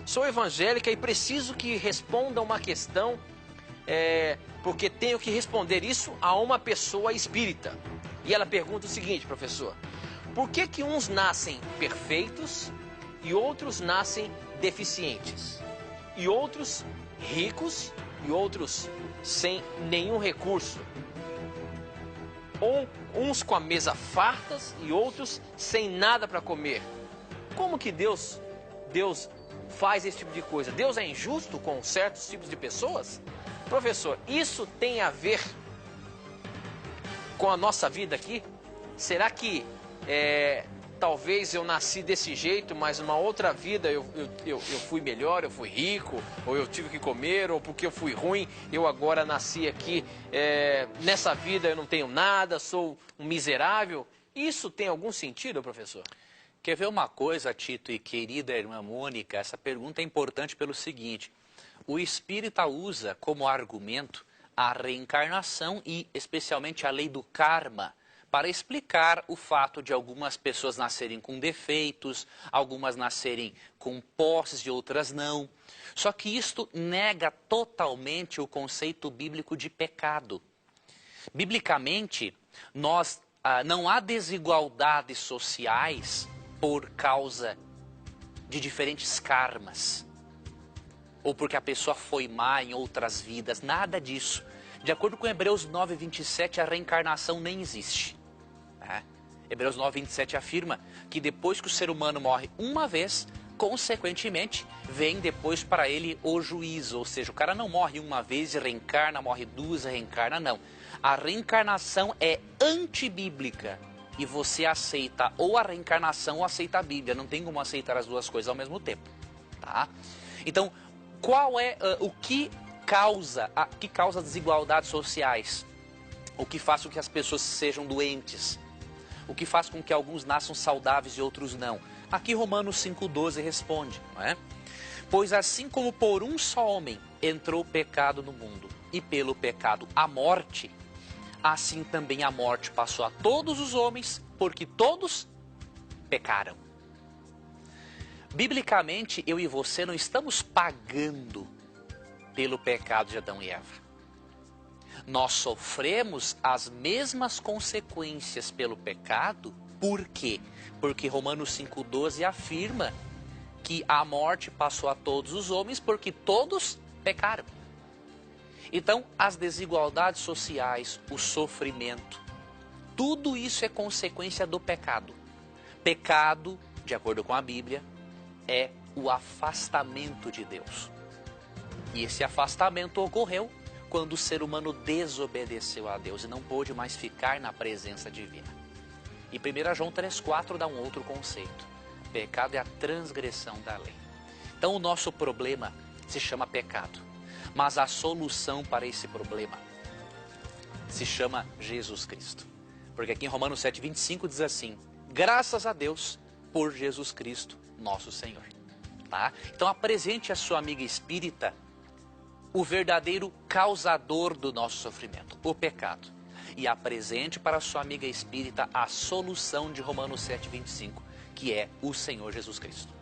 sou evangélica e preciso que responda uma questão, porque tenho que responder isso a uma pessoa espírita. E ela pergunta o seguinte, professor: por que que uns nascem perfeitos e outros nascem deficientes? E outros ricos e outros sem nenhum recurso? Ou uns com a mesa fartas e outros sem nada para comer? Como que Deus faz esse tipo de coisa? Deus é injusto com certos tipos de pessoas? Professor, isso tem a ver com a nossa vida aqui? Será que talvez eu nasci desse jeito, mas numa outra vida eu fui melhor, eu fui rico, ou eu tive que comer, ou porque eu fui ruim, eu agora nasci aqui, nessa vida eu não tenho nada, sou um miserável? Isso tem algum sentido, professor? Quer ver uma coisa, Tito e querida irmã Mônica? Essa pergunta é importante pelo seguinte: o espírita usa como argumento a reencarnação e especialmente a lei do karma para explicar o fato de algumas pessoas nascerem com defeitos, algumas nascerem com posses e outras não. Só que isto nega totalmente o conceito bíblico de pecado. Biblicamente, não há desigualdades sociais por causa de diferentes karmas, ou porque a pessoa foi má em outras vidas, nada disso. De acordo com Hebreus 9:27, a reencarnação nem existe. Hebreus 9:27 afirma que depois que o ser humano morre uma vez, consequentemente, vem depois para ele o juízo. Ou seja, o cara não morre uma vez e reencarna, morre duas e reencarna, não. A reencarnação é antibíblica. E você aceita ou a reencarnação ou aceita a Bíblia. Não tem como aceitar as duas coisas ao mesmo tempo. Tá? Então, qual é o que causa desigualdades sociais? O que faz com que as pessoas sejam doentes? O que faz com que alguns nasçam saudáveis e outros não? Aqui Romanos 5:12 responde, não é? Pois assim como por um só homem entrou o pecado no mundo, e pelo pecado a morte, assim também a morte passou a todos os homens, porque todos pecaram. Biblicamente, eu e você não estamos pagando pelo pecado de Adão e Eva. Nós sofremos as mesmas consequências pelo pecado. Por quê? Porque Romanos 5:12 afirma que a morte passou a todos os homens porque todos pecaram. Então, as desigualdades sociais, o sofrimento, tudo isso é consequência do pecado. Pecado, de acordo com a Bíblia, é o afastamento de Deus. E esse afastamento ocorreu quando o ser humano desobedeceu a Deus e não pôde mais ficar na presença divina. E 1 João 3,4 dá um outro conceito. Pecado é a transgressão da lei. Então o nosso problema se chama pecado. Mas a solução para esse problema se chama Jesus Cristo. Porque aqui em Romanos 7:25 diz assim: graças a Deus por Jesus Cristo, nosso Senhor. Tá? Então apresente à sua amiga espírita o verdadeiro causador do nosso sofrimento, o pecado. E apresente para a sua amiga espírita a solução de Romanos 7:25, que é o Senhor Jesus Cristo.